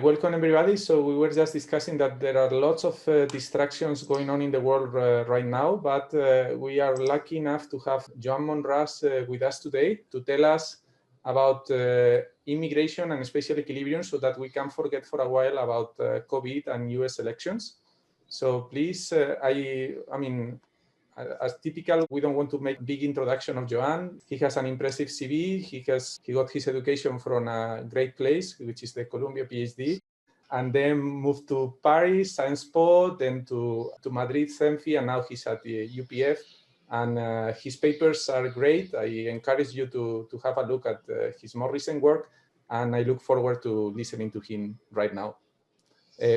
Welcome everybody. So we were just discussing that there are lots of distractions going on in the world right now, but we are lucky enough to have Joan Monras with us today to tell us about immigration and spatial equilibrium so that we can forget for a while about COVID and US elections. So please, I mean, as typical, we don't want to make big introduction of Joan. He has an impressive CV. He got his education from a great place, which is the Columbia PhD, and then moved to Paris, Sciences Po, then to Madrid, CENFI, and now he's at the UPF. And his papers are great. I encourage you to have a look at his more recent work, and I look forward to listening to him right now.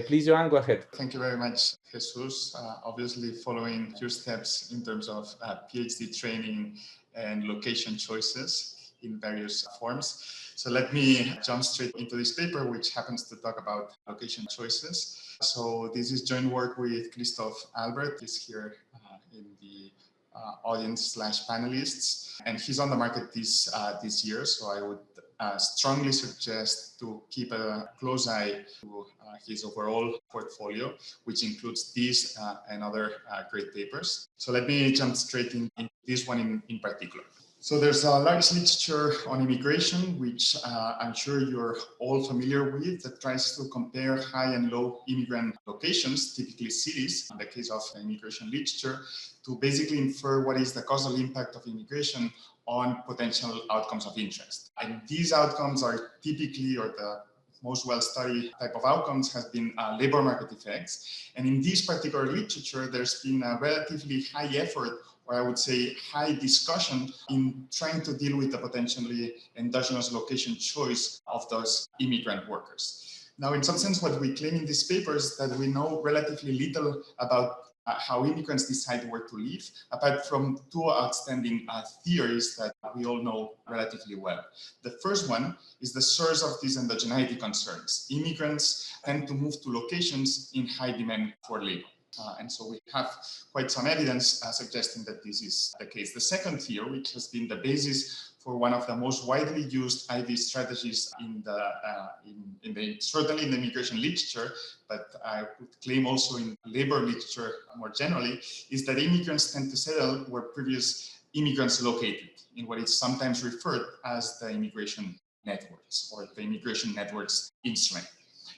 Please, Joan, go ahead. Thank you very much, Jesús. Obviously, following your steps in terms of PhD training and location choices in various forms. So let me jump straight into this paper, which happens to talk about location choices. So this is joint work with Christoph Albert, is here in the audience/panelists, and he's on the market this year. So I would strongly suggest to keep a close eye to his overall portfolio, which includes these and other great papers. So let me jump straight in this one in particular. So there's a large literature on immigration, which I'm sure you're all familiar with, that tries to compare high and low immigrant locations, typically cities, in the case of immigration literature, to basically infer what is the causal impact of immigration on potential outcomes of interest. And these outcomes are typically, or the most well-studied type of outcomes has been labor market effects. And in this particular literature, there's been a relatively high effort, or I would say high discussion, in trying to deal with the potentially endogenous location choice of those immigrant workers. Now, in some sense, what we claim in this paper is that we know relatively little about how immigrants decide where to live, apart from two outstanding theories that we all know relatively well. The first one is the source of these endogeneity concerns. Immigrants tend to move to locations in high demand for labor. And so we have quite some evidence suggesting that this is the case. The second theory, which has been the basis for one of the most widely used IV strategies certainly in the immigration literature, but I would claim also in labor literature more generally, is that immigrants tend to settle where previous immigrants located, in what is sometimes referred as the immigration networks, or the immigration networks instrument.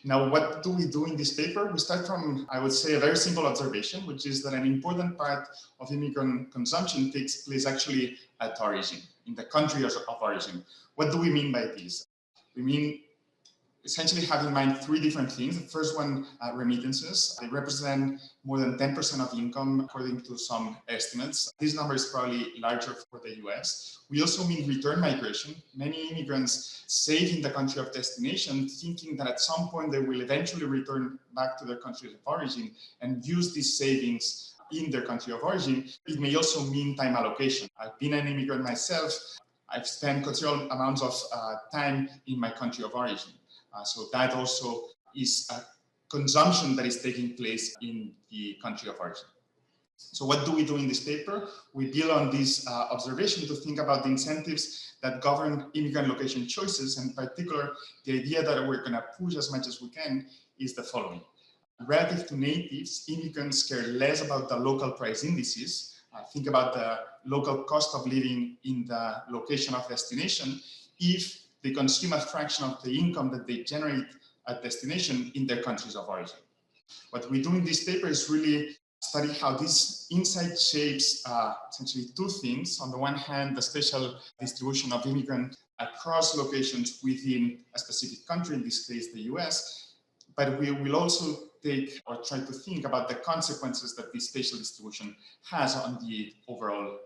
Now, what do we do in this paper? We start from, I would say, a very simple observation, which is that an important part of immigrant consumption takes place actually at origin, in the country of origin. What do we mean by this? We mean essentially have in mind three different things. The first one, remittances. They represent more than 10% of income, according to some estimates. This number is probably larger for the US. We also mean return migration. Many immigrants save in the country of destination, thinking that at some point they will eventually return back to their country of origin and use these savings in their country of origin. It may also mean time allocation. I've been an immigrant myself. I've spent considerable amounts of time in my country of origin. So that also is a consumption that is taking place in the country of origin. So what do we do in this paper? We build on this observation to think about the incentives that govern immigrant location choices. And in particular, the idea that we're going to push as much as we can is the following. Relative to natives, immigrants care less about the local price indices. Think about the local cost of living in the location of destination if they consume a fraction of the income that they generate at destination in their countries of origin. What we do in this paper is really study how this insight shapes essentially two things. On the one hand, the spatial distribution of immigrants across locations within a specific country, in this case, the US, but we will also take or try to think about the consequences that this spatial distribution has on the overall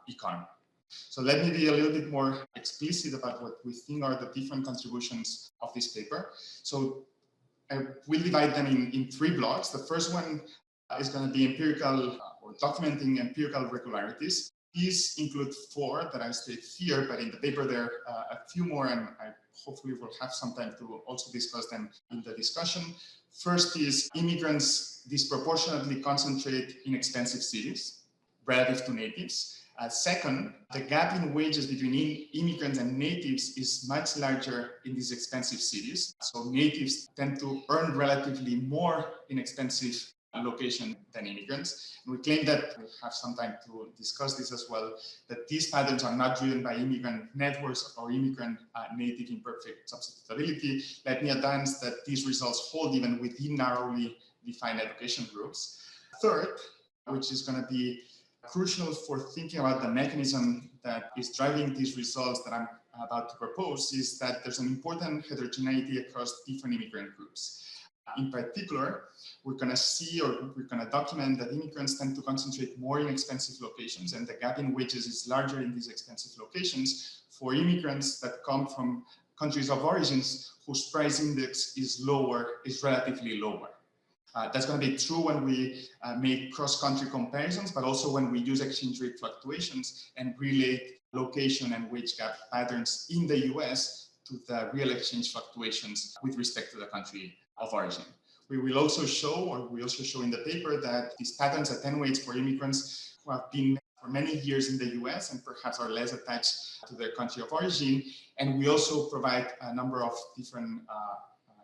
economy. So let me be a little bit more explicit about what we think are the different contributions of this paper. So I will divide them in three blocks. The first one is going to be empirical or documenting empirical regularities. These include four that I state here, but in the paper there are a few more, and I hopefully will have some time to also discuss them in the discussion. First is immigrants disproportionately concentrate in expensive cities relative to natives. Second, the gap in wages between immigrants and natives is much larger in these expensive cities. So natives tend to earn relatively more in expensive location than immigrants. And we claim that, we have some time to discuss this as well, that these patterns are not driven by immigrant networks or immigrant native imperfect substitutability. Let me advance that these results hold even within narrowly defined education groups. Third, which is going to be crucial for thinking about the mechanism that is driving these results that I'm about to propose, is that there's an important heterogeneity across different immigrant groups. In particular, we're going to see, or we're going to document, that immigrants tend to concentrate more in expensive locations, and the gap in wages is larger in these expensive locations for immigrants that come from countries of origins whose price index is relatively lower. That's going to be true when we make cross-country comparisons, but also when we use exchange rate fluctuations and relate location and wage gap patterns in the US to the real exchange fluctuations with respect to the country of origin. We will also show, or we also show in the paper, that these patterns attenuate for immigrants who have been for many years in the US and perhaps are less attached to their country of origin. And we also provide a number of different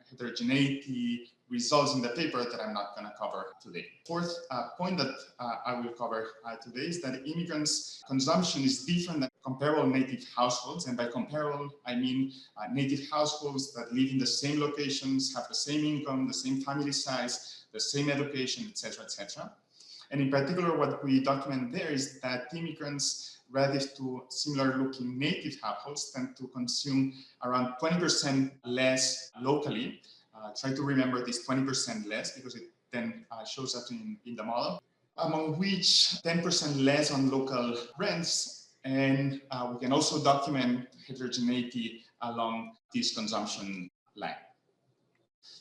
heterogeneity results in the paper that I'm not going to cover today. Fourth point that I will cover today is that immigrants' consumption is different than comparable native households. And by comparable, I mean native households that live in the same locations, have the same income, the same family size, the same education, etc., etc. And in particular, what we document there is that immigrants, relative to similar-looking native households, tend to consume around 20% less locally. Try to remember this 20% less, because it then shows up in the model, among which 10% less on local rents. And we can also document heterogeneity along this consumption line.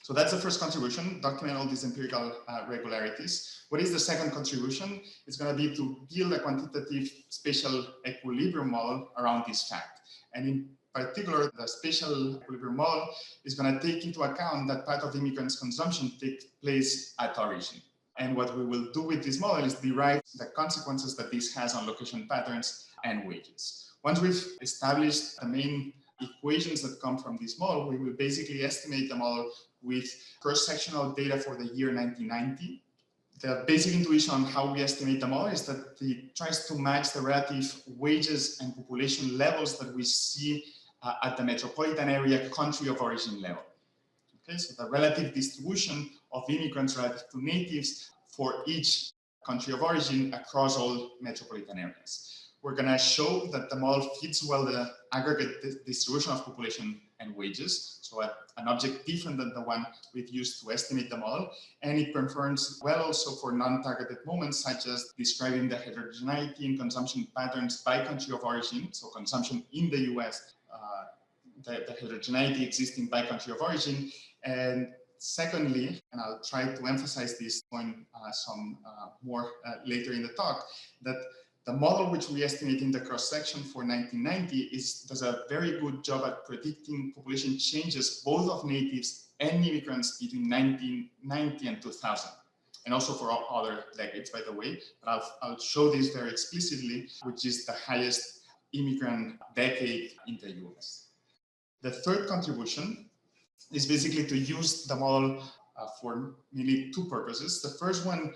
So that's the first contribution, document all these empirical regularities. What is the second contribution? It's going to be to build a quantitative spatial equilibrium model around this fact. And in particular, the spatial equilibrium model is going to take into account that part of immigrants' consumption takes place at origin. And what we will do with this model is derive the consequences that this has on location patterns and wages. Once we've established the main equations that come from this model, we will basically estimate the model with cross-sectional data for the year 1990. The basic intuition on how we estimate the model is that it tries to match the relative wages and population levels that we see at the metropolitan area country of origin level. Okay, so the relative distribution of immigrants relative to natives for each country of origin across all metropolitan areas. We're going to show that the model fits well the aggregate distribution of population and wages, so an object different than the one we've used to estimate the model, and it performs well also for non-targeted moments, such as describing the heterogeneity in consumption patterns by country of origin, so consumption in the US, the heterogeneity existing by country of origin. And secondly, and I'll try to emphasize this point some more later in the talk, that the model which we estimate in the cross-section for 1990 does a very good job at predicting population changes, both of natives and immigrants, between 1990 and 2000, and also for all other decades, by the way. But I'll show this very explicitly, which is the highest immigrant decade in the US. The third contribution is basically to use the model for mainly two purposes. The first one,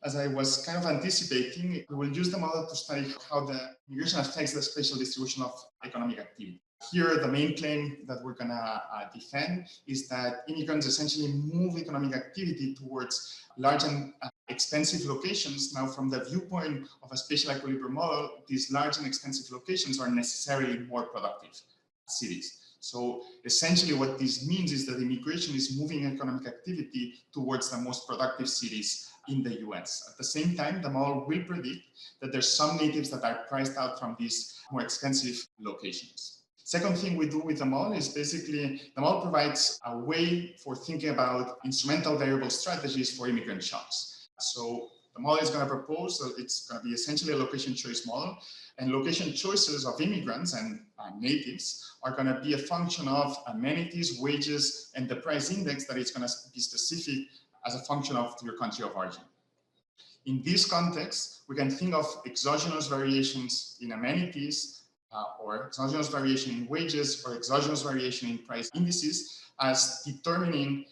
as I was kind of anticipating, we will use the model to study how the migration affects the spatial distribution of economic activity. Here, the main claim that we're going to defend is that immigrants essentially move economic activity towards large and expensive locations. Now, from the viewpoint of a spatial equilibrium model, these large and expensive locations are necessarily more productive cities. So essentially what this means is that immigration is moving economic activity towards the most productive cities in the US. At the same time, the model will predict that there's some natives that are priced out from these more expensive locations. Second thing we do with the model is basically the model provides a way for thinking about instrumental variable strategies for immigrant shocks. So the model is going to propose that it's going to be essentially a location choice model, and location choices of immigrants and natives are going to be a function of amenities, wages, and the price index that is going to be specific as a function of your country of origin. In this context, we can think of exogenous variations in amenities or exogenous variation in wages or exogenous variation in price indices as determining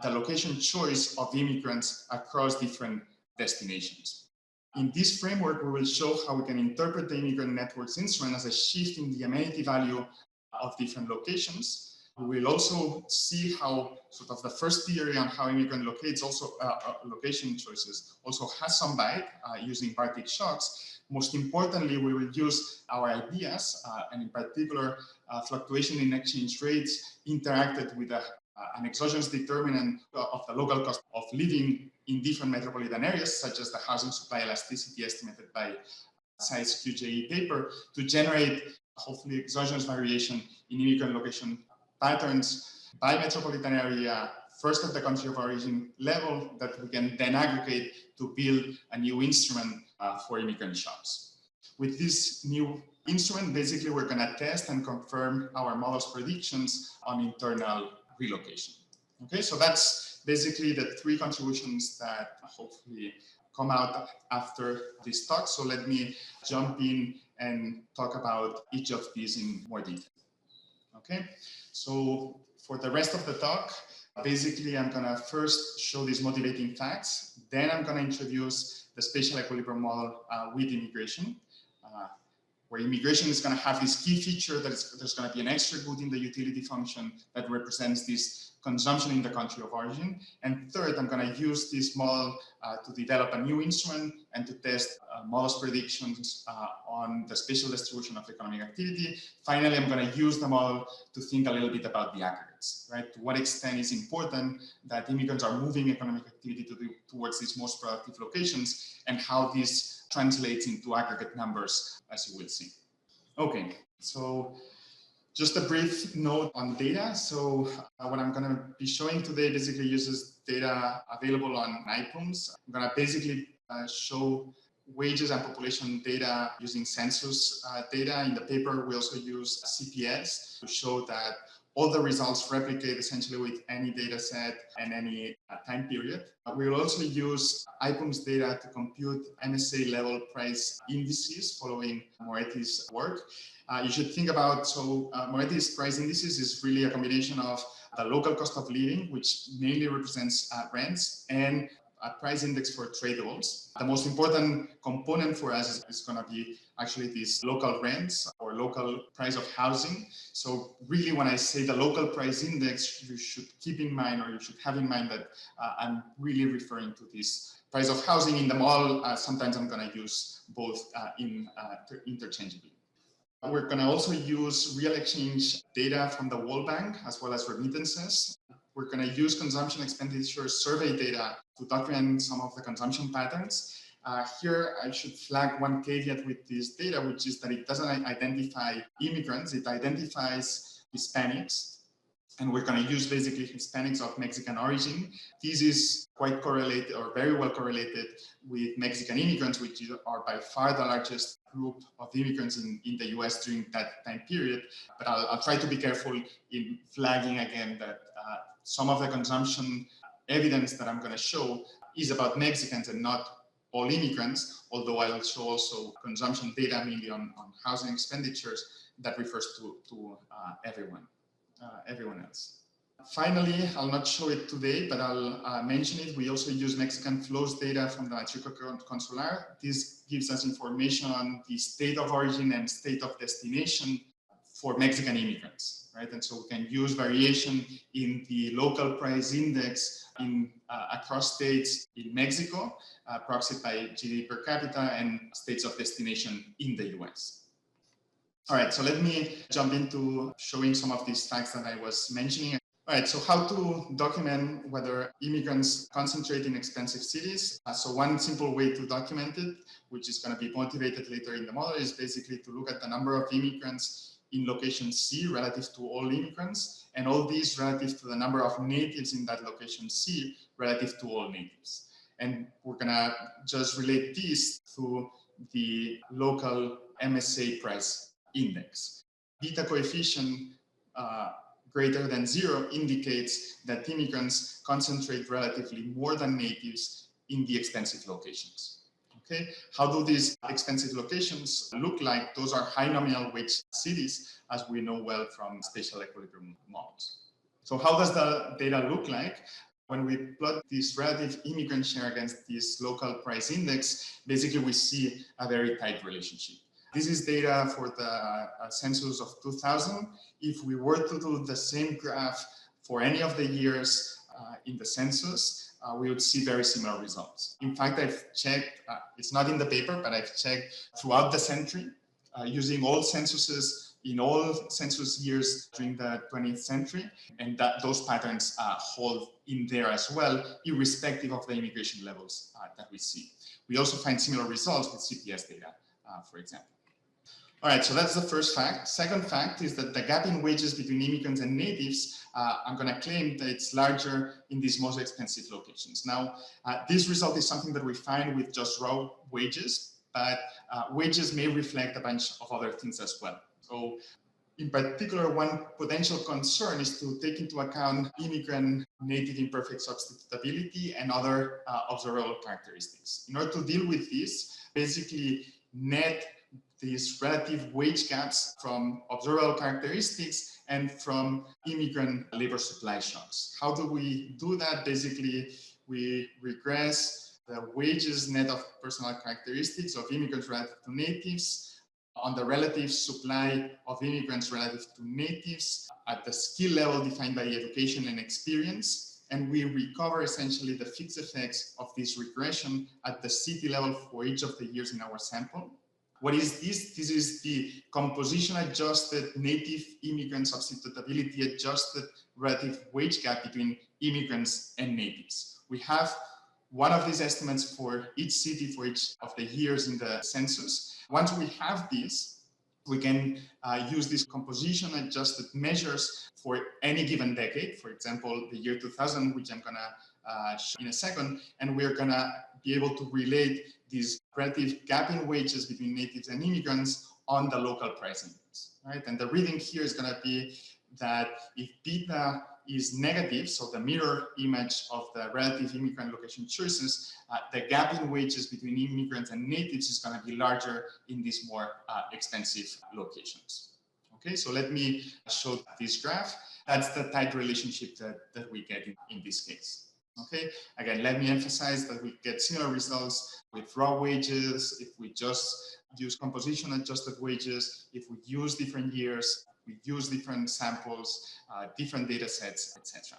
the location choice of immigrants across different destinations. In this framework, we will show how we can interpret the immigrant network's instrument as a shift in the amenity value of different locations. We will also see how sort of the first theory on how immigrant locates also location choices also has some bite using Bartik shocks. Most importantly, we will use our ideas and in particular fluctuation in exchange rates interacted with an exogenous determinant of the local cost of living in different metropolitan areas, such as the housing supply elasticity estimated by size QJE paper, to generate hopefully exogenous variation in immigrant location patterns by metropolitan area, first at the country of origin level, that we can then aggregate to build a new instrument for immigrant shocks. With this new instrument, basically we're going to test and confirm our model's predictions on internal relocation. Okay, so that's basically the three contributions that hopefully come out after this talk. So let me jump in and talk about each of these in more detail. Okay, so for the rest of the talk, basically I'm going to first show these motivating facts. Then I'm going to introduce the spatial equilibrium model with immigration, where immigration is going to have this key feature that there's going to be an extra good in the utility function that represents this consumption in the country of origin. And third, I'm going to use this model to develop a new instrument and to test models predictions on the spatial distribution of economic activity. Finally, I'm going to use the model to think a little bit about the aggregates, right? To what extent is important that immigrants are moving economic activity towards these most productive locations and how this translates into aggregate numbers, as you will see. Okay, so just a brief note on data. So what I'm going to be showing today basically uses data available on IPUMS. I'm going to basically show wages and population data using census data. In the paper, we also use CPS to show that all the results replicate essentially with any data set and any time period. We will also use IPUMS data to compute MSA level price indices following Moretti's work. You should think about, Moretti's price indices is really a combination of the local cost of living, which mainly represents rents, and a price index for tradables. The most important component for us is going to be actually these local rents or local price of housing. So really, when I say the local price index, you should keep in mind, or you should have in mind that I'm really referring to this price of housing. In the model, sometimes I'm going to use both interchangeably. We're going to also use real exchange data from the World Bank as well as remittances. We're going to use consumption expenditure survey data to document some of the consumption patterns. Here, I should flag one caveat with this data, which is that it doesn't identify immigrants, it identifies Hispanics. And we're going to use basically Hispanics of Mexican origin. This is quite correlated, or very well correlated, with Mexican immigrants, which are by far the largest group of immigrants in the US during that time period. But I'll try to be careful in flagging again that some of the consumption evidence that I'm going to show is about Mexicans and not all immigrants, although I'll show also consumption data mainly on housing expenditures that refers to everyone else. Finally, I'll not show it today, but I'll mention it. We also use Mexican flows data from the Matrícula Consular. This gives us information on the state of origin and state of destination for Mexican immigrants, right? And so we can use variation in the local price index in across states in Mexico, proxied by GDP per capita, and states of destination in the US. All right, so let me jump into showing some of these facts that I was mentioning. All right, so how to document whether immigrants concentrate in expensive cities. So one simple way to document it, which is going to be motivated later in the model, is basically to look at the number of immigrants in location C relative to all immigrants, and all these relative to the number of natives in that location C relative to all natives. And we're going to just relate this to the local MSA price index. Beta coefficient greater than 0 indicates that immigrants concentrate relatively more than natives in the expensive locations. Okay, how do these expensive locations look like? Those are high nominal wage cities, as we know well from spatial equilibrium models. So how does the data look like? When we plot this relative immigrant share against this local price index, basically we see a very tight relationship. This is data for the census of 2000. If we were to do the same graph for any of the years in the census, we would see very similar results. In fact, I've checked, it's not in the paper, but I've checked throughout the century using all censuses in all census years during the 20th century, and that those patterns hold in there as well, irrespective of the immigration levels that we see. We also find similar results with CPS data, for example. All right, so that's the first fact. Second fact is that the gap in wages between immigrants and natives, I'm going to claim that it's larger in these most expensive locations. Now, this result is something that we find with just raw wages, but wages may reflect a bunch of other things as well. So, in particular, one potential concern is to take into account immigrant native imperfect substitutability and other observable characteristics. In order to deal with this, basically net these relative wage gaps from observable characteristics and from immigrant labor supply shocks. How do we do that? Basically, we regress the wages net of personal characteristics of immigrants relative to natives on the relative supply of immigrants relative to natives at the skill level defined by education and experience. And we recover essentially the fixed effects of this regression at the city level for each of the years in our sample. What is this? This is the composition adjusted native immigrant substitutability adjusted relative wage gap between immigrants and natives. We have one of these estimates for each city for each of the years in the census. Once we have this, we can use these composition adjusted measures for any given decade. For example, the year 2000, which I'm gonna show in a second, and we're gonna be able to relate this relative gap in wages between natives and immigrants on the local price index, right? And the reading here is going to be that if beta is negative, so the mirror image of the relative immigrant location choices, the gap in wages between immigrants and natives is going to be larger in these more expensive locations. Okay, so let me show this graph. That's the tight relationship that we get in this case. Okay, again, let me emphasize that we get similar results with raw wages if we just use composition adjusted wages, if we use different years, we use different samples, different data sets, etc.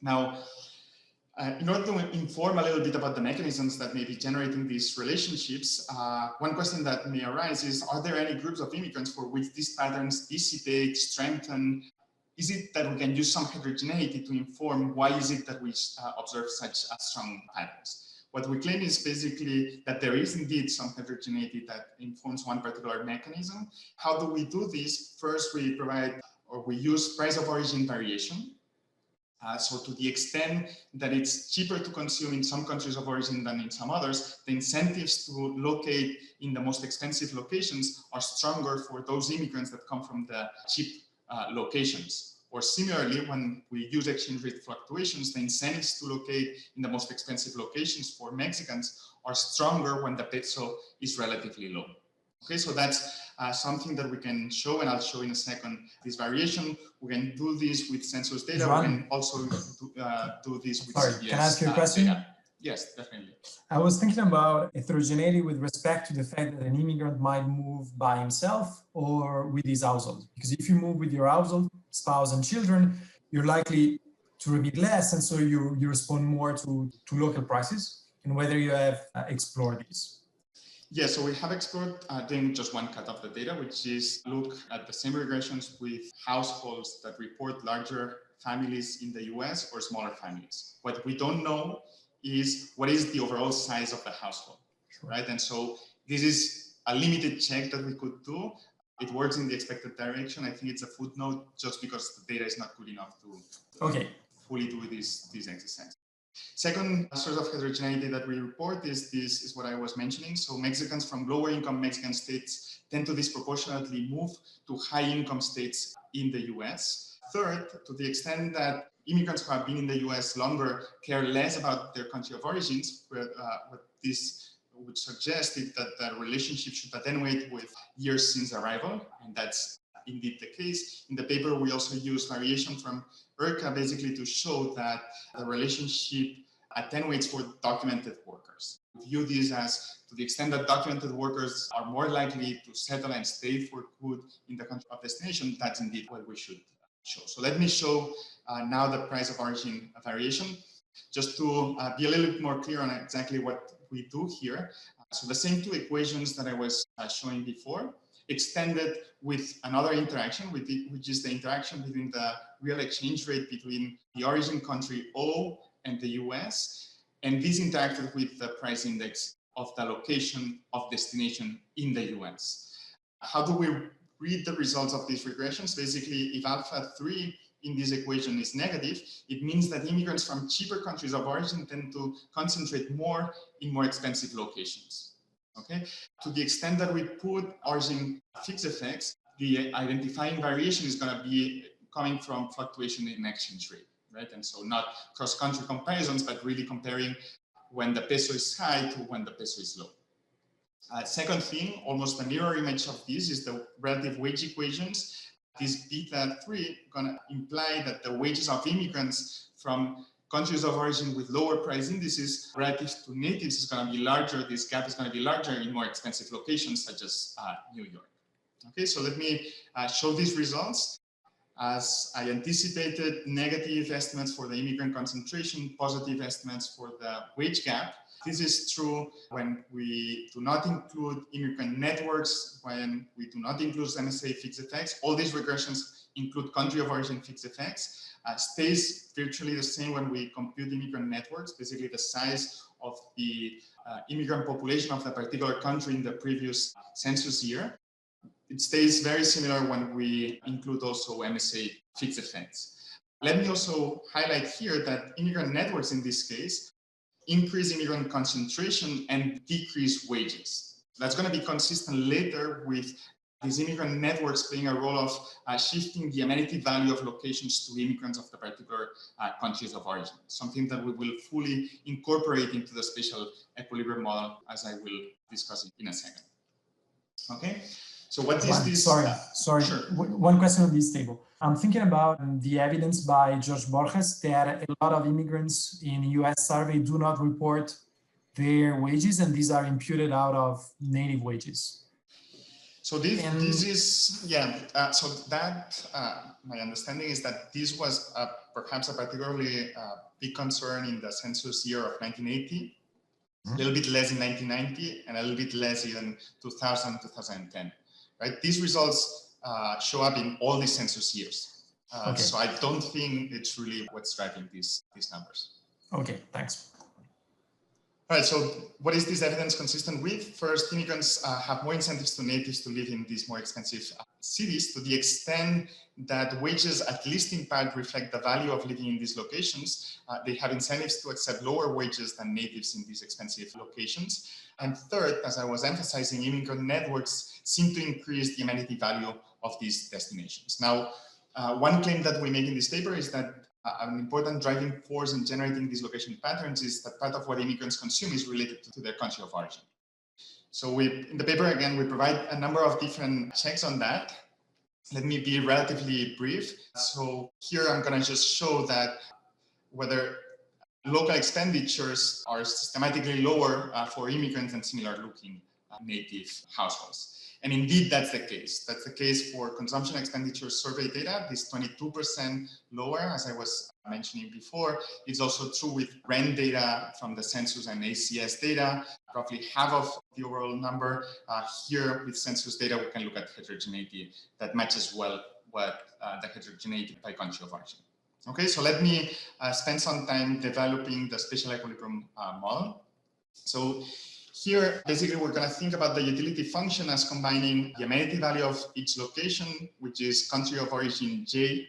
Now, in order to inform a little bit about the mechanisms that may be generating these relationships, one question that may arise is, are there any groups of immigrants for which these patterns dissipate, strengthen? Is it that we can use some heterogeneity to inform why is it that we observe such strong patterns? What we claim is basically that there is indeed some heterogeneity that informs one particular mechanism. How do we do this? First, we provide or we use price of origin variation. So to the extent that it's cheaper to consume in some countries of origin than in some others, the incentives to locate in the most expensive locations are stronger for those immigrants that come from the cheap locations. Or similarly, when we use exchange rate fluctuations, the incentives to locate in the most expensive locations for Mexicans are stronger when the peso is relatively low. Okay, so that's something that we can show, and I'll show in a second this variation. We can do this with census data. Joan, we can also do this with sorry, CPS can I ask you a question? Data. Yes, definitely. I was thinking about heterogeneity with respect to the fact that an immigrant might move by himself or with his household. Because if you move with your household, spouse and children, you're likely to remit less, and so you respond more to local prices, and whether you have explored these. Yeah, so we have explored doing just one cut of the data, which is look at the same regressions with households that report larger families in the US or smaller families. What we don't know is what is the overall size of the household, sure, right? And so this is a limited check that we could do. It works in the expected direction. I think it's a footnote just because the data is not good enough to fully do this exercise. Second source of heterogeneity that we report is what I was mentioning. So Mexicans from lower income Mexican states tend to disproportionately move to high income states in the US. Third, to the extent that immigrants who have been in the US longer care less about their country of origins, what this would suggest is that the relationship should attenuate with years since arrival, and that's indeed the case. In the paper, we also use variation from ERCA basically to show that the relationship attenuates for documented workers. We view this as, to the extent that documented workers are more likely to settle and stay for good in the country of destination, that's indeed what we should show. So let me show now the price of origin variation, just to be a little bit more clear on exactly what we do here. So the same two equations that I was showing before, extended with another interaction, which is the interaction between the real exchange rate between the origin country O and the US, and this interacted with the price index of the location of destination in the US. How do we read the results of these regressions? Basically, if alpha 3 in this equation is negative, it means that immigrants from cheaper countries of origin tend to concentrate more in more expensive locations. Okay, to the extent that we put origin fixed effects, the identifying variation is going to be coming from fluctuation in exchange rate, right? And so not cross-country comparisons, but really comparing when the peso is high to when the peso is low. Second thing, almost a mirror image of this is the relative wage equations. This beta 3 going to imply that the wages of immigrants from countries of origin with lower price indices relative to natives is going to be larger. This gap is going to be larger in more expensive locations such as New York. Okay, so let me show these results. As I anticipated, negative estimates for the immigrant concentration, positive estimates for the wage gap. This is true when we do not include immigrant networks, when we do not include MSA fixed effects. All these regressions include country of origin fixed effects. Stays virtually the same when we compute immigrant networks, basically the size of the immigrant population of the particular country in the previous census year. It stays very similar when we include also MSA fixed effects. Let me also highlight here that immigrant networks in this case increase immigrant concentration and decrease wages. That's going to be consistent later with these immigrant networks playing a role of shifting the amenity value of locations to immigrants of the particular countries of origin, something that we will fully incorporate into the spatial equilibrium model, as I will discuss in a second. Okay, so what is this? Sorry. Sure. One question on this table. I'm thinking about the evidence by Jorge Borges that a lot of immigrants in US survey do not report their wages, and these are imputed out of native wages. So this is, yeah, so that, my understanding is that this was perhaps a particularly big concern in the census year of 1980, a little bit less in 1990, and a little bit less in 2000, 2010, right? These results show up in all these census years. Okay. So I don't think it's really what's driving these numbers. Okay, thanks. All right, so what is this evidence consistent with? First, immigrants have more incentives to natives to live in these more expensive cities, to the extent that wages, at least in part, reflect the value of living in these locations. They have incentives to accept lower wages than natives in these expensive locations. And third, as I was emphasizing, immigrant networks seem to increase the amenity value of these destinations. Now, one claim that we make in this paper is that an important driving force in generating these location patterns is that part of what immigrants consume is related to their country of origin. So in the paper, again, we provide a number of different checks on that. Let me be relatively brief. So here I'm going to just show that whether local expenditures are systematically lower for immigrants and similar looking native households. And indeed, that's the case. That's the case for consumption expenditure survey data, this 22% lower, as I was mentioning before. It's also true with rent data from the census and ACS data, roughly half of the overall number. Here with census data, we can look at heterogeneity that matches well what the heterogeneity by country of origin. Okay, so let me spend some time developing the spatial equilibrium model. So here, basically, we're going to think about the utility function as combining the amenity value of each location, which is country of origin J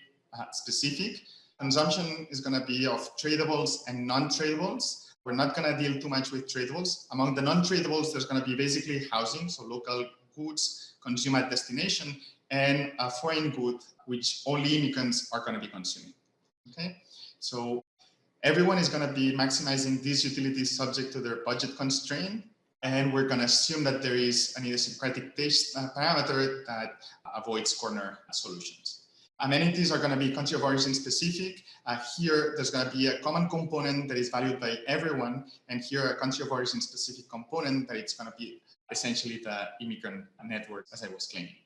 specific. Consumption is going to be of tradables and non-tradables. We're not going to deal too much with tradables. Among the non-tradables, there's going to be basically housing, so local goods consumed at destination, and a foreign good, which only immigrants are going to be consuming. Okay. So everyone is going to be maximizing these utilities subject to their budget constraint. And we're going to assume that there is an idiosyncratic taste parameter that avoids corner solutions. Amenities are going to be country of origin specific. Here, there's going to be a common component that is valued by everyone. And here, a country of origin specific component that it's going to be essentially the immigrant network, as I was claiming.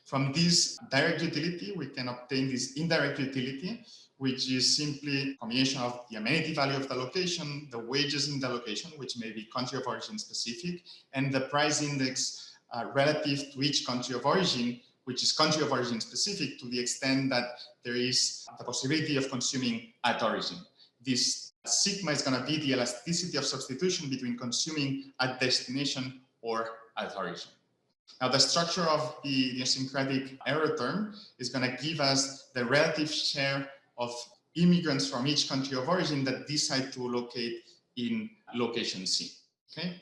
From this direct utility, we can obtain this indirect utility, which is simply a combination of the amenity value of the location, the wages in the location, which may be country of origin specific, and the price index relative to each country of origin, which is country of origin specific to the extent that there is the possibility of consuming at origin. This sigma is going to be the elasticity of substitution between consuming at destination or at origin. Now, the structure of the idiosyncratic error term is going to give us the relative share of immigrants from each country of origin that decide to locate in location C. Okay.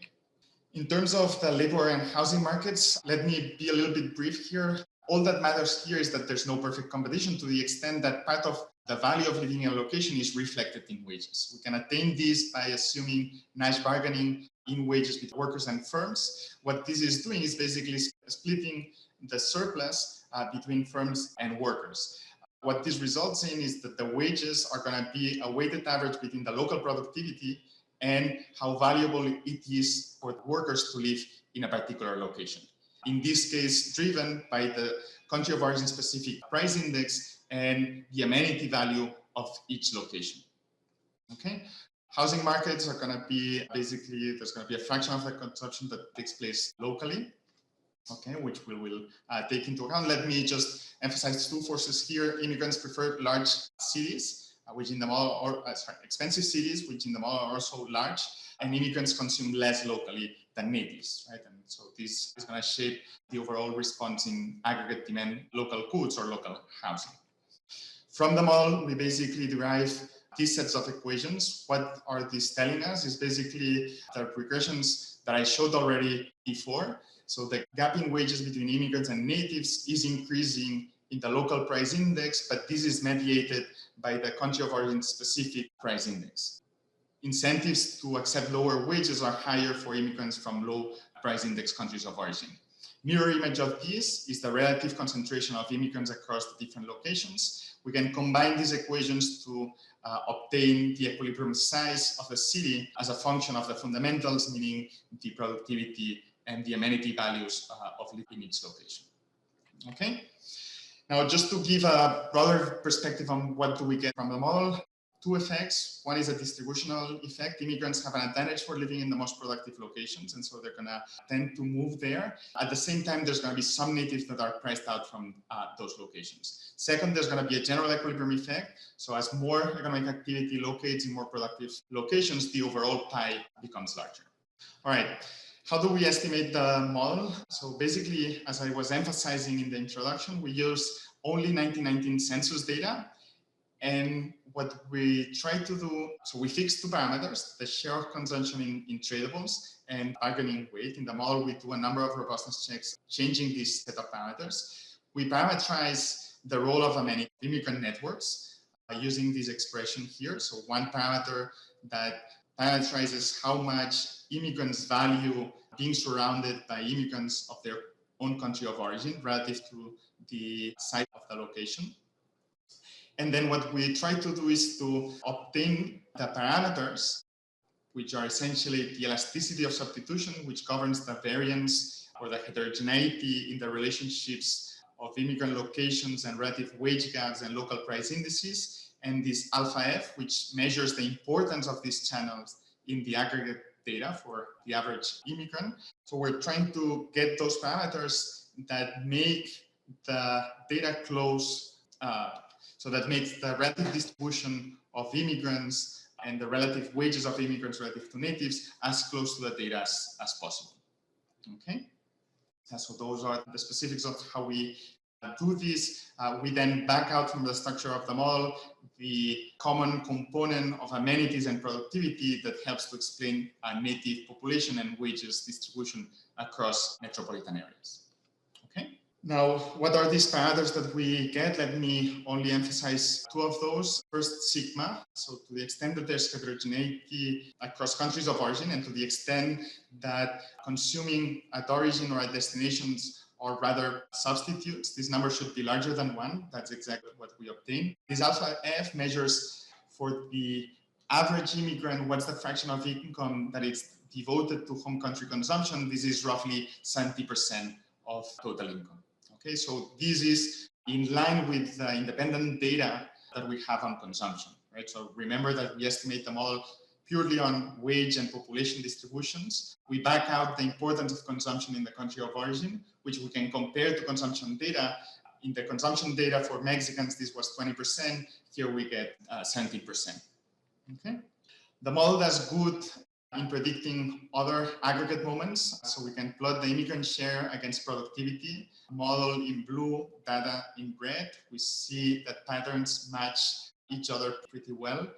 In terms of the labor and housing markets, let me be a little bit brief here. All that matters here is that there's no perfect competition to the extent that part of the value of living in a location is reflected in wages. We can attain this by assuming nice bargaining in wages between workers and firms. What this is doing is basically splitting the surplus between firms and workers. What this results in is that the wages are going to be a weighted average between the local productivity and how valuable it is for workers to live in a particular location. In this case, driven by the country of origin specific price index and the amenity value of each location. Okay. Housing markets are going to be basically, there's going to be a fraction of the consumption that takes place locally. Okay, which we will take into account. Let me just emphasize two forces here. Immigrants prefer large cities, which in the model, or expensive cities, which in the model are also large, and immigrants consume less locally than natives, right? And so this is going to shape the overall response in aggregate demand, local goods or local housing. From the model, we basically derive these sets of equations. What are these telling us is basically the regressions that I showed already before. So the gap in wages between immigrants and natives is increasing in the local price index, but this is mediated by the country of origin specific price index. Incentives to accept lower wages are higher for immigrants from low price index countries of origin. Mirror image of this is the relative concentration of immigrants across the different locations. We can combine these equations to obtain the equilibrium size of the city as a function of the fundamentals, meaning the productivity and the amenity values of living in each location. Okay. Now, just to give a broader perspective on what do we get from the model, two effects. One is a distributional effect. Immigrants have an advantage for living in the most productive locations, and so they're going to tend to move there. At the same time, there's going to be some natives that are priced out from those locations. Second, there's going to be a general equilibrium effect. So as more economic activity locates in more productive locations, the overall pie becomes larger. All right. How do we estimate the model? So basically, as I was emphasizing in the introduction, we use only 1919 census data. And what we try to do, so we fix two parameters, the share of consumption in tradables and bargaining weight. In the model, we do a number of robustness checks, changing this set of parameters. We parameterize the role of many immigrant networks using this expression here. So one parameter that parameterizes how much immigrants value being surrounded by immigrants of their own country of origin relative to the site of the location. And then what we try to do is to obtain the parameters, which are essentially the elasticity of substitution, which governs the variance or the heterogeneity in the relationships of immigrant locations and relative wage gaps and local price indices, and this alpha F, which measures the importance of these channels in the aggregate data for the average immigrant. So we're trying to get those parameters that make the data close, so that makes the relative distribution of immigrants and the relative wages of immigrants relative to natives as close to the data as possible. Okay, so those are the specifics of how we do this. We then back out from the structure of the model the common component of amenities and productivity that helps to explain native population and wages distribution across metropolitan areas. Okay. Now, what are these parameters that we get? Let me only emphasize two of those. First, sigma. So to the extent that there's heterogeneity across countries of origin, and to the extent that consuming at origin or at destinations or rather substitutes, this number should be larger than 1. That's exactly what we obtain. This alpha F measures for the average immigrant, what's the fraction of income that is devoted to home country consumption. This is roughly 70% of total income. Okay, so this is in line with the independent data that we have on consumption, right? So remember that we estimate the model purely on wage and population distributions. We back out the importance of consumption in the country of origin, which we can compare to consumption data. In the consumption data for Mexicans, this was 20%. Here we get 17%. Okay, the model does good in predicting other aggregate moments. So we can plot the immigrant share against productivity. Model in blue, data in red. We see that patterns match each other pretty well.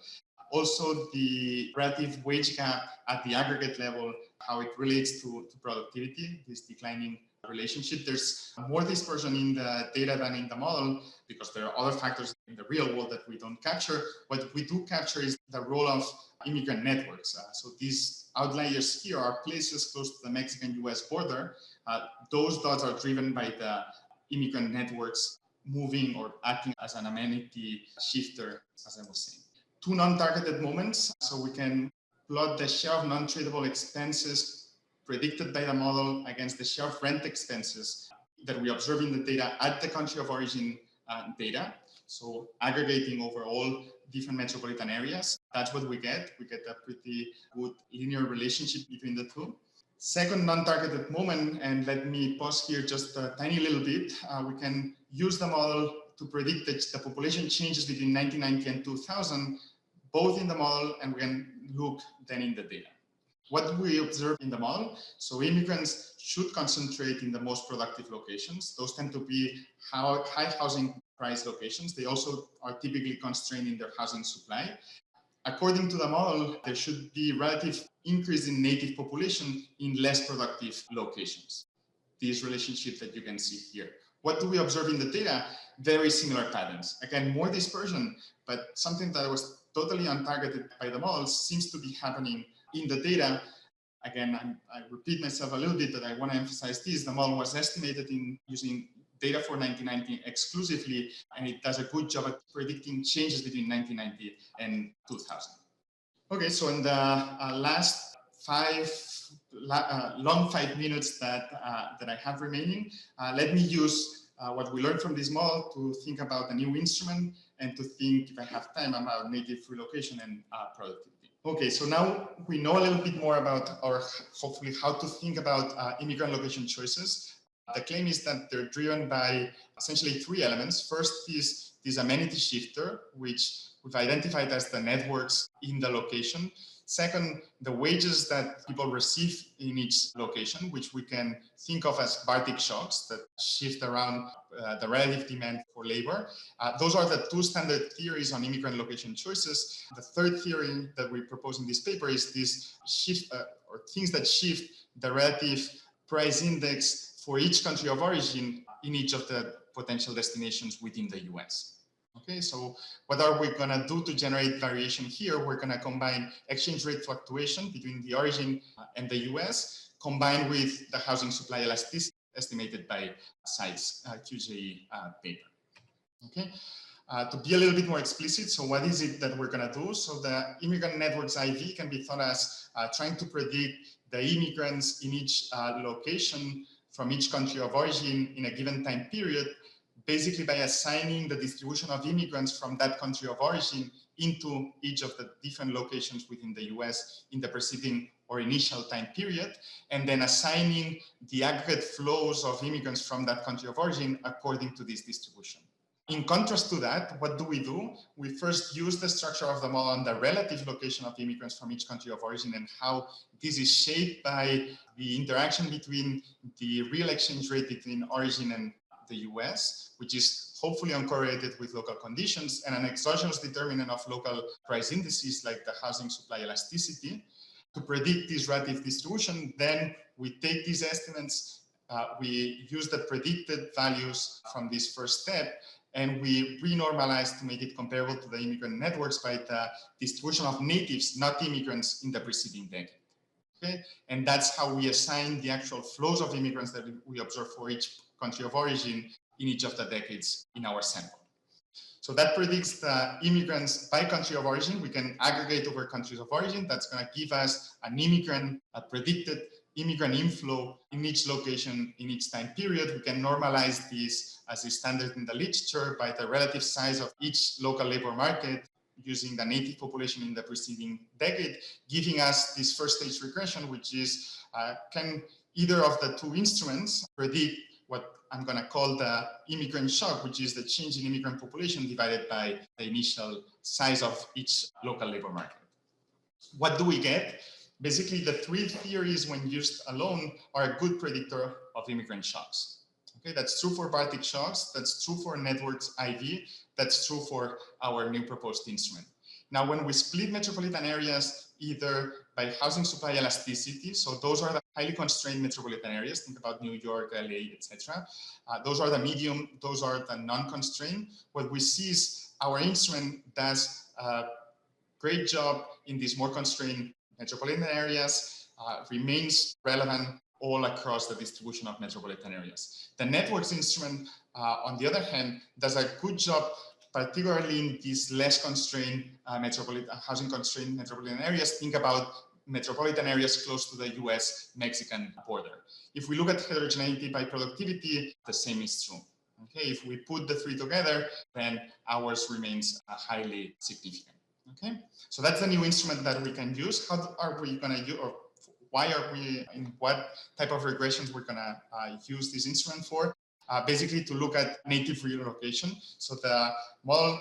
Also, the relative wage gap at the aggregate level, how it relates to productivity, this declining relationship. There's more dispersion in the data than in the model because there are other factors in the real world that we don't capture. What we do capture is the role of immigrant networks. So these outliers here are places close to the Mexican-US border. Those dots are driven by the immigrant networks moving or acting as an amenity shifter, as I was saying. Two non-targeted moments. So we can plot the share of non-tradable expenses predicted by the model against the share of rent expenses that we observe in the data at the country of origin data. So aggregating over all different metropolitan areas, that's what we get. We get a pretty good linear relationship between the two. Second non-targeted moment, and let me pause here just a tiny little bit. We can use the model to predict the population changes between 1990 and 2000, both in the model, and we can look then in the data. What do we observe in the model? So immigrants should concentrate in the most productive locations. Those tend to be high housing price locations. They also are typically constrained in their housing supply. According to the model, there should be relative increase in native population in less productive locations. These relationships that you can see here. What do we observe in the data? Very similar patterns. Again, more dispersion, but something that was totally untargeted by the model seems to be happening in the data. Again, I repeat myself a little bit, but I want to emphasize this. The model was estimated in using data for 1990 exclusively, and it does a good job at predicting changes between 1990 and 2000. Okay, so in the last long 5 minutes that I have remaining, let me use what we learned from this model to think about a new instrument and to think, if I have time, about native relocation and productivity. Okay, so now we know a little bit more about, or hopefully how to think about immigrant location choices. The claim is that they're driven by essentially 3 elements. First is this amenity shifter, which we've identified as the networks in the location. Second, the wages that people receive in each location, which we can think of as Bartik shocks that shift around the relative demand for labor. Those are the 2 standard theories on immigrant location choices. The third theory that we propose in this paper is this shift or things that shift the relative price index for each country of origin in each of the potential destinations within the US. Okay, so what are we going to do to generate variation here? We're going to combine exchange rate fluctuation between the origin and the US, combined with the housing supply elasticity estimated by Side's QJE paper. Okay, to be a little bit more explicit, so what is it that we're going to do? So the immigrant networks IV can be thought as trying to predict the immigrants in each location from each country of origin in a given time period, basically by assigning the distribution of immigrants from that country of origin into each of the different locations within the US in the preceding or initial time period, and then assigning the aggregate flows of immigrants from that country of origin according to this distribution. In contrast to that, what do? We first use the structure of the model on the relative location of immigrants from each country of origin and how this is shaped by the interaction between the real exchange rate between origin and the US, which is hopefully uncorrelated with local conditions, and an exogenous determinant of local price indices like the housing supply elasticity. To predict this relative distribution, then we take these estimates we use the predicted values from this first step, and we renormalize to make it comparable to the immigrant networks by the distribution of natives, not immigrants, in the preceding decade. Okay? And that's how we assign the actual flows of immigrants that we observe for each country of origin in each of the decades in our sample. So that predicts the immigrants by country of origin. We can aggregate over countries of origin. That's going to give us a predicted immigrant inflow in each location in each time period. We can normalize this as is standard in the literature by the relative size of each local labor market using the native population in the preceding decade, giving us this first stage regression, which is can either of the two instruments predict what I'm going to call the immigrant shock, which is the change in immigrant population divided by the initial size of each local labor market. What do we get? Basically, the three theories, when used alone, are a good predictor of immigrant shocks. Okay, that's true for Baltic shocks, that's true for networks IV, that's true for our new proposed instrument. Now, when we split metropolitan areas either by housing supply elasticity, so those are the highly constrained metropolitan areas, think about New York, LA, etc. Those are the medium, those are the non-constrained. What we see is our instrument does a great job in these more constrained metropolitan areas, remains relevant all across the distribution of metropolitan areas. The networks instrument, on the other hand, does a good job, particularly in these less constrained housing constrained metropolitan areas. Think about metropolitan areas close to the US-Mexican border. If we look at heterogeneity by productivity, the same is true. Okay, if we put the three together, then ours remains highly significant. Okay, so that's the new instrument that we can use. How are we going to use, or why are we, in what type of regressions we're going to use this instrument for? Basically to look at native relocation. So the model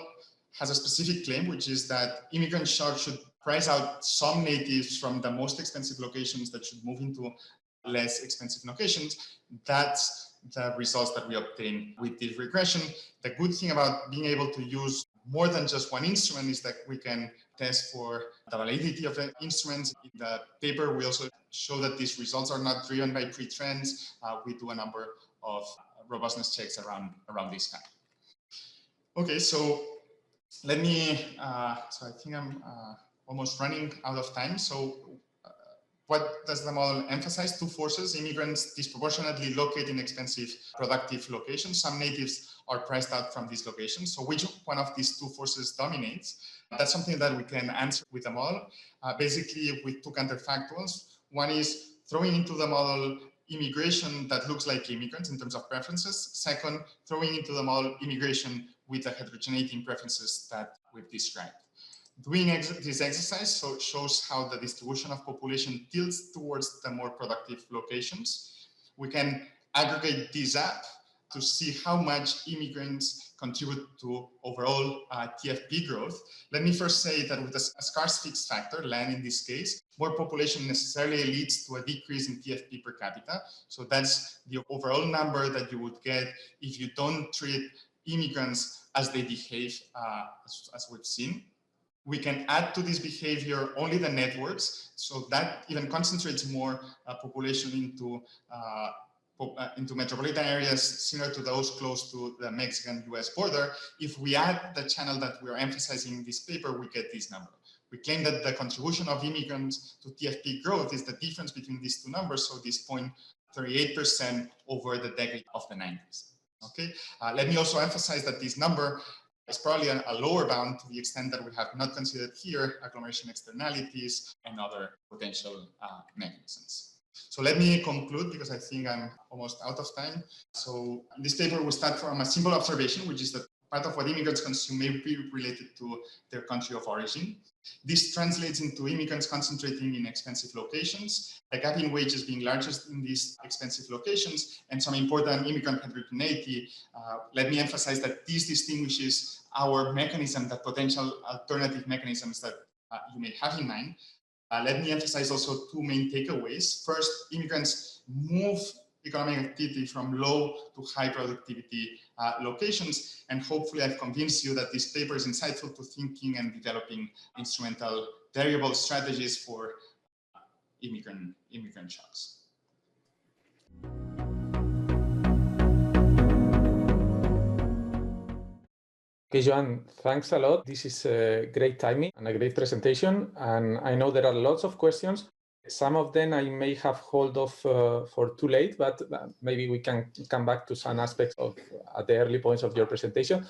has a specific claim, which is that immigrant shock should price out some natives from the most expensive locations that should move into less expensive locations. That's the results that we obtain with this regression. The good thing about being able to use more than just one instrument is that we can test for the validity of the instruments. In the paper, we also show that these results are not driven by pre-trends. We do a number of robustness checks around this kind. Okay, so let me, so I think I'm almost running out of time. So what does the model emphasize? Two forces: immigrants disproportionately locate in expensive productive locations. Some natives are priced out from these locations. So which one of these two forces dominates? That's something that we can answer with the model, basically with two counterfactuals. One is throwing into the model immigration that looks like immigrants in terms of preferences. Second, throwing into the model immigration with the heterogeneity in preferences that we've described. Doing this exercise shows how the distribution of population tilts towards the more productive locations. We can aggregate this up to see how much immigrants contribute to overall TFP growth. Let me first say that with a scarce fixed factor, land in this case, more population necessarily leads to a decrease in TFP per capita. So that's the overall number that you would get if you don't treat immigrants as they behave, as we've seen. We can add to this behavior only the networks, so that even concentrates more population into metropolitan areas similar to those close to the Mexican-US border. If we add the channel that we are emphasizing in this paper, we get this number. We claim that the contribution of immigrants to TFP growth is the difference between these two numbers, so this 0.38% over the decade of the 90s. Okay, let me also emphasize that this number is probably a lower bound to the extent that we have not considered here agglomeration externalities and other potential mechanisms. So let me conclude, because I think I'm almost out of time. So in this paper, we start from a simple observation, which is that part of what immigrants consume may be related to their country of origin. This translates into immigrants concentrating in expensive locations, the gap in wages being largest in these expensive locations, and some important immigrant heterogeneity. Let me emphasize that this distinguishes our mechanism, the potential alternative mechanisms that you may have in mind. Let me emphasize also two main takeaways. First, immigrants move economic activity from low to high productivity locations. And hopefully I've convinced you that this paper is insightful to thinking and developing instrumental variable strategies for immigrant shocks. Okay, Joan, thanks a lot. This is a great timing and a great presentation. And I know there are lots of questions. Some of them I may have hold off for too late, but maybe we can come back to some aspects of at the early points of your presentation.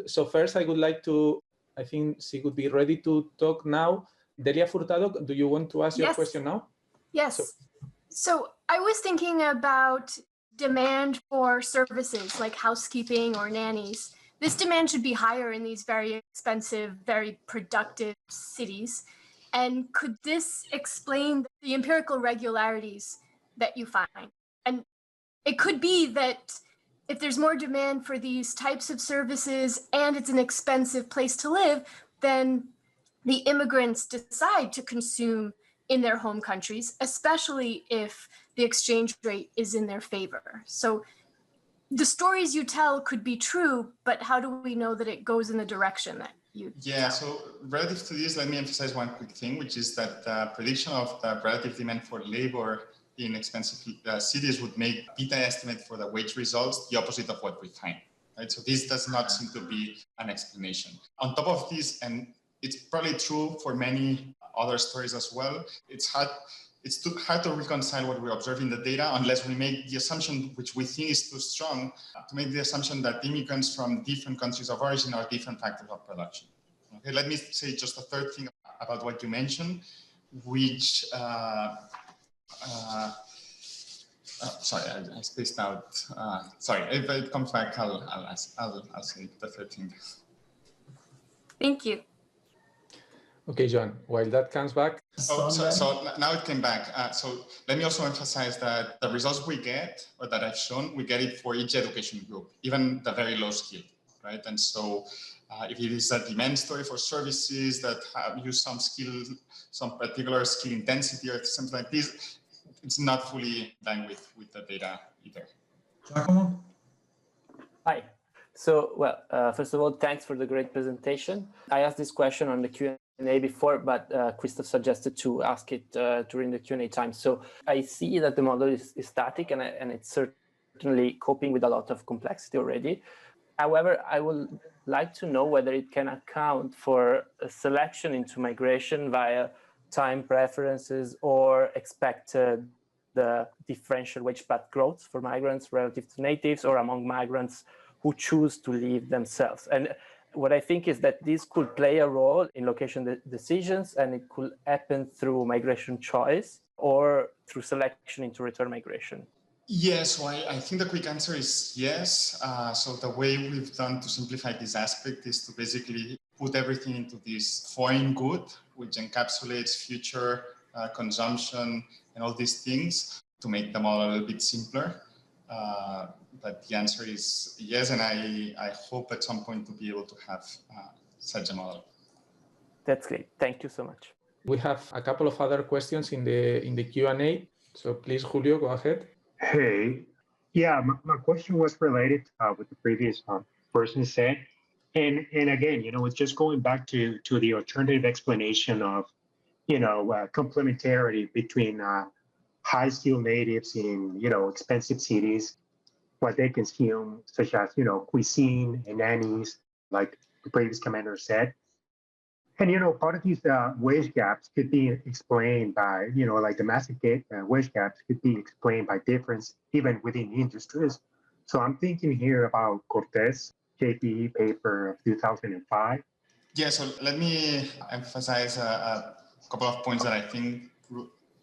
So first, I would like to, I think she would be ready to talk now. Delia Furtado, do you want to ask your question now? Yes. So I was thinking about demand for services like housekeeping or nannies. This demand should be higher in these very expensive, very productive cities. And could this explain the empirical regularities that you find? And it could be that if there's more demand for these types of services and it's an expensive place to live, then the immigrants decide to consume in their home countries, especially if the exchange rate is in their favor. So the stories you tell could be true, but how do we know that it goes in the direction that you tell? So relative to this, let me emphasize one quick thing, which is that the prediction of the relative demand for labor in expensive cities would make beta estimate for the wage results the opposite of what we find, right? So this does not seem to be an explanation. On top of this, and it's probably true for many other stories as well, it's too hard to reconcile what we observe in the data unless we make the assumption, which we think is too strong, to make the assumption that immigrants from different countries of origin are different factors of production. Okay, let me say just a third thing about what you mentioned, which, sorry, I spaced out. Sorry, if it comes back, I'll say the third thing. Thank you. Okay, Joan, while that comes back. So now it came back. So let me also emphasize that the results we get, or that I've shown, we get it for each education group, even the very low skill, right? And so if it is a demand story for services that use some skill, some particular skill intensity or something like this, it's not fully in line with the data either. Giacomo? Hi. So, well, first of all, thanks for the great presentation. I asked this question on the Q&A before, but Christoph suggested to ask it during the Q&A time. So I see that the model is static and it's certainly coping with a lot of complexity already. However, I would like to know whether it can account for a selection into migration via time preferences or expected the differential wage path growth for migrants relative to natives or among migrants who choose to leave themselves. And what I think is that this could play a role in location decisions, and it could happen through migration choice or through selection into return migration. Yes, so I think the quick answer is yes. So the way we've done to simplify this aspect is to basically put everything into this foreign good, which encapsulates future consumption and all these things to make the model a little bit simpler. But the answer is yes, and I hope at some point to be able to have such a model. That's great. Thank you so much. We have a couple of other questions in the Q&A. So please, Julio, go ahead. Hey, yeah, my question was related with the previous person said. And again, it's just going back to the alternative explanation of, complementarity between high-skilled natives in, expensive cities, what they consume, such as, cuisine and nannies, like the previous commander said. And, part of these wage gaps could be explained by, like the massive wage gaps could be explained by difference even within industries. So I'm thinking here about Cortez JPE paper of 2005. Yeah, so let me emphasize a couple of points that I think,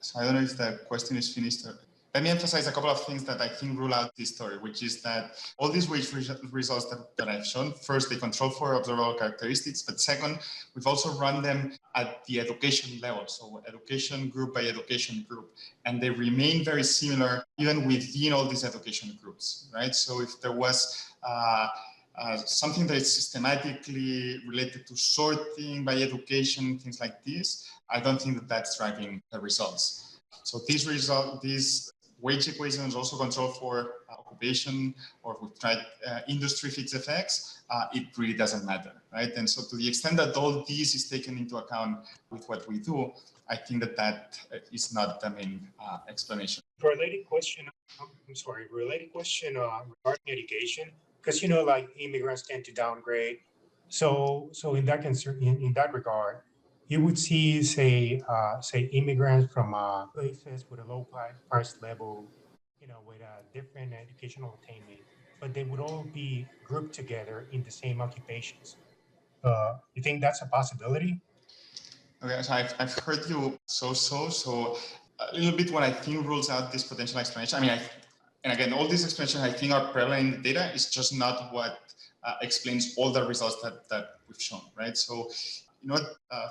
so I don't know if the question is finished. Let me emphasize a couple of things that I think rule out this story, which is that all these wage results that I've shown, first, they control for observable characteristics, but second, we've also run them at the education level, so education group by education group, and they remain very similar even within all these education groups, right? So if there was something that is systematically related to sorting by education, things like this, I don't think that that's driving the results. So these wage equations also control for occupation, or if we tried industry fixed effects, it really doesn't matter, right? And so to the extent that all these is taken into account with what we do, I think that is not the main explanation. Related question regarding education, because, like immigrants tend to downgrade So in that in that regard, you would see, say immigrants from places with a low price level, with a different educational attainment, but they would all be grouped together in the same occupations. You think that's a possibility? Okay, so I've heard you so a little bit what I think rules out this potential explanation. I mean, and again, all these explanations I think are prevalent in the data. It's just not what explains all the results that we've shown, right? So,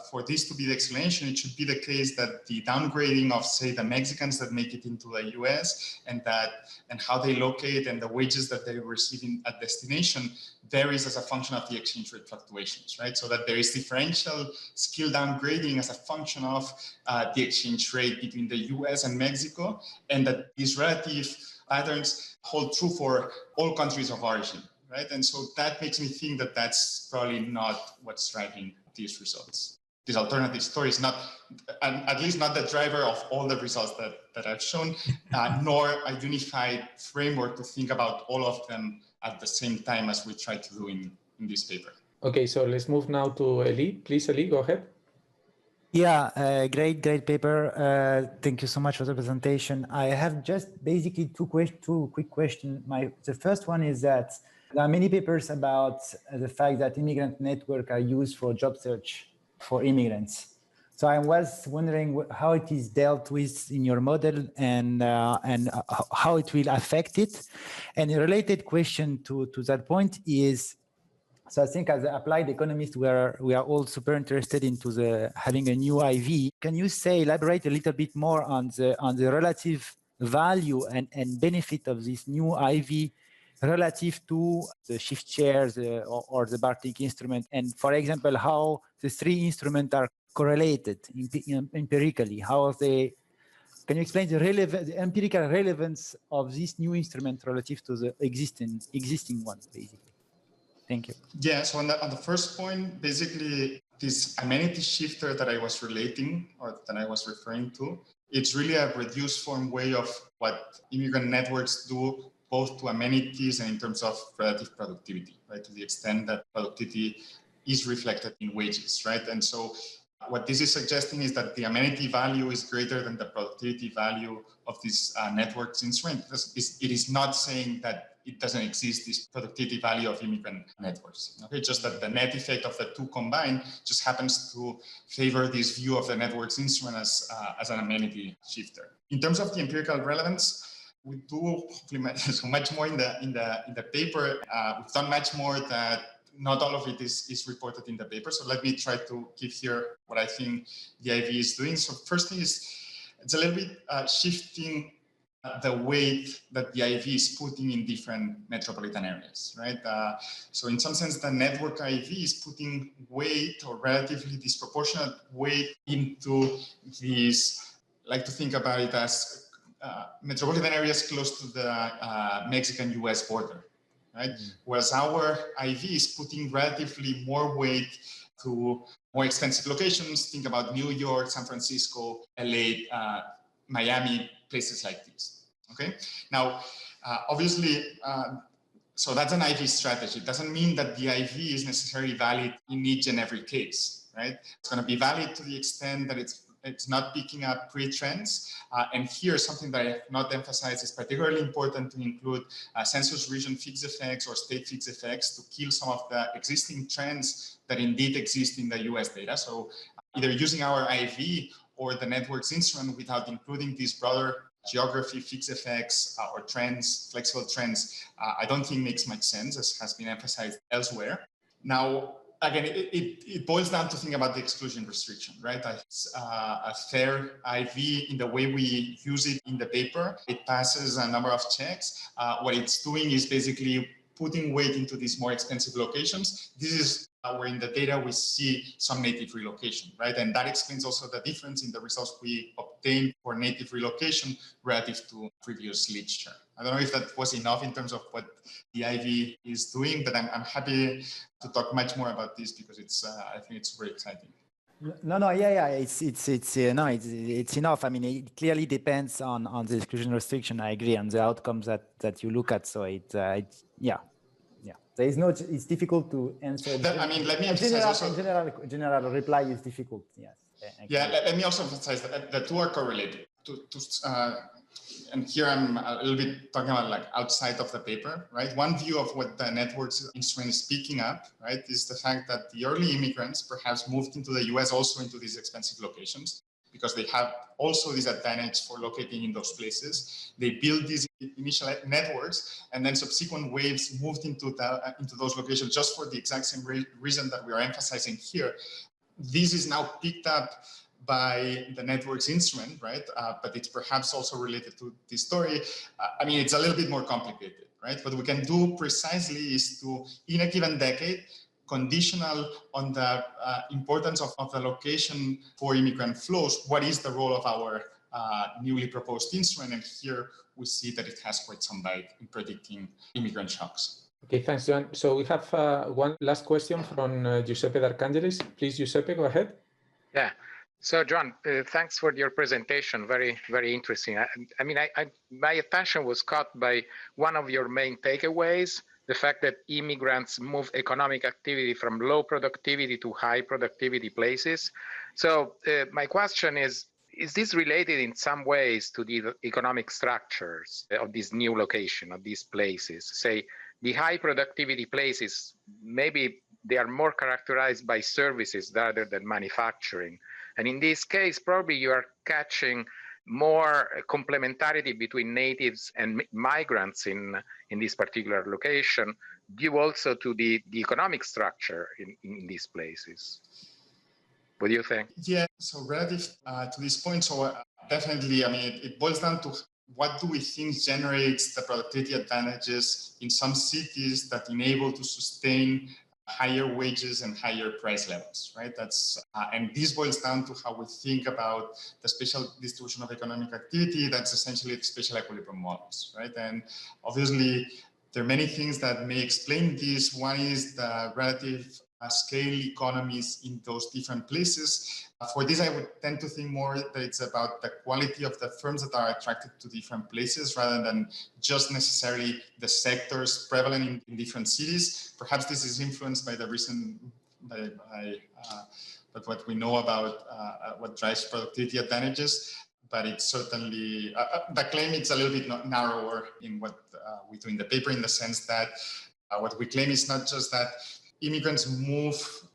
for this to be the explanation, it should be the case that the downgrading of, say, the Mexicans that make it into the US and how they locate and the wages that they receive at destination varies as a function of the exchange rate fluctuations, right? So that there is differential skill downgrading as a function of the exchange rate between the US and Mexico, and that these relative patterns hold true for all countries of origin, right? And so that makes me think that that's probably not what's driving these results. This alternative story is not, at least not the driver of all the results that I've shown, nor a unified framework to think about all of them at the same time as we try to do in this paper. Okay, so let's move now to Eli. Please, Eli, go ahead. Yeah, great paper. Thank you so much for the presentation. I have just basically two quick questions. The first one is that there are many papers about the fact that immigrant networks are used for job search for immigrants. So I was wondering how it is dealt with in your model and how it will affect it. And a related question to that point is, so I think as applied economists, we are all super interested into having a new IV. Can you elaborate a little bit more on the relative value and benefit of this new IV relative to the shift chairs or the Bartik instrument, and for example, how the three instruments are correlated empirically? How are they? Can you explain the empirical relevance of this new instrument relative to the existing one, basically? Thank you. Yeah, so on the first point, basically this amenity shifter that I was relating or that I was referring to, it's really a reduced form way of what immigrant networks do, both to amenities and in terms of relative productivity, right? To the extent that productivity is reflected in wages, right? And so what this is suggesting is that the amenity value is greater than the productivity value of this networks instrument. It is not saying that it doesn't exist, this productivity value of immigrant networks. Okay, just that the net effect of the two combined just happens to favor this view of the networks instrument as an amenity shifter. In terms of the empirical relevance, we do so much more in the paper. We've done much more that not all of it is reported in the paper. So let me try to give here what I think the IV is doing. So first thing is, it's a little bit shifting the weight that the IV is putting in different metropolitan areas, right? So in some sense, the network IV is putting weight or relatively disproportionate weight into these, I like to think about it as metropolitan areas close to the Mexican-US border, right? Whereas our IV is putting relatively more weight to more expensive locations. Think about New York, San Francisco, LA, Miami, places like this, okay? Now, obviously, so that's an IV strategy. It doesn't mean that the IV is necessarily valid in each and every case, right? It's gonna be valid to the extent that it's not picking up pre-trends. And here, something that I have not emphasized is particularly important to include census region fixed effects or state fixed effects to kill some of the existing trends that indeed exist in the US data. So either using our IV or the networks instrument without including these broader geography fixed effects or trends, flexible trends, I don't think makes much sense, as has been emphasized elsewhere. Now, again, it boils down to think about the exclusion restriction, right? It's a fair IV in the way we use it in the paper. It passes a number of checks. What it's doing is basically putting weight into these more expensive locations. This is where in the data we see some native relocation, right? And that explains also the difference in the results we obtained for native relocation relative to previous literature. I don't know if that was enough in terms of what the IV is doing, but I'm happy to talk much more about this because it's I think it's very exciting. Yeah, it's enough. I mean, it clearly depends on the exclusion restriction. I agree on the outcomes that you look at. So So it's difficult to answer. I mean, let me emphasize also. General reply is difficult, yes. Yeah, let me also emphasize that the two are correlated. And here I'm a little bit talking about like outside of the paper, right? One view of what the networks instrument is picking up, right, is the fact that the early immigrants perhaps moved into the US also into these expensive locations because they have also this advantage for locating in those places. They build these initial networks and then subsequent waves moved into those locations just for the exact same reason that we are emphasizing here. This is now picked up by the networks instrument, right? But it's perhaps also related to this story. I mean, it's a little bit more complicated, right? What we can do precisely is to, in a given decade, conditional on the importance of the location for immigrant flows, what is the role of our newly proposed instrument? And here we see that it has quite some bite in predicting immigrant shocks. Okay, thanks, Joan. So we have one last question from Giuseppe D'Arcangelis. Please, Giuseppe, go ahead. Yeah. So, John, thanks for your presentation. Very, very interesting. I mean, my attention was caught by one of your main takeaways, the fact that immigrants move economic activity from low productivity to high productivity places. So my question is this related in some ways to the economic structures of this new location, of these places? Say, the high productivity places, maybe they are more characterized by services rather than manufacturing. And in this case, probably you are catching more complementarity between natives and migrants in this particular location, due also to the economic structure in these places. What do you think? Yeah, so relative to this point, so definitely, I mean, it boils down to what do we think generates the productivity advantages in some cities that enable to sustain higher wages and higher price levels, right? That's and this boils down to how we think about the spatial distribution of economic activity. That's essentially the spatial equilibrium models, right? And obviously, there are many things that may explain this. One is the relative scale economies in those different places. For this, I would tend to think more that it's about the quality of the firms that are attracted to different places rather than just necessarily the sectors prevalent in different cities. Perhaps this is influenced by the recent, but what we know about what drives productivity advantages. But it's certainly, the claim is a little bit narrower in what we do in the paper, in the sense that what we claim is not just that immigrants move,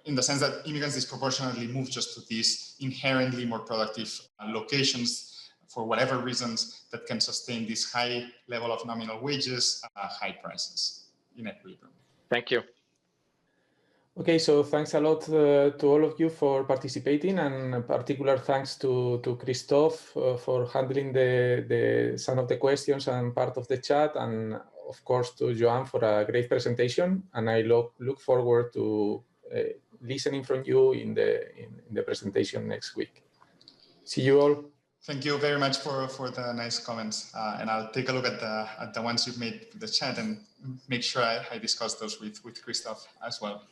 in the sense that immigrants disproportionately move just to these inherently more productive locations for whatever reasons that can sustain this high level of nominal wages, high prices in equilibrium. Thank you. Okay, so thanks a lot to all of you for participating, and particular thanks to Christoph for handling some of the questions and part of the chat, and of course to Joan for a great presentation. And I look forward to listening from you in the presentation next week. See you all. Thank you very much for the nice comments, and I'll take a look at the ones you've made in the chat and make sure I discuss those with Christoph as well.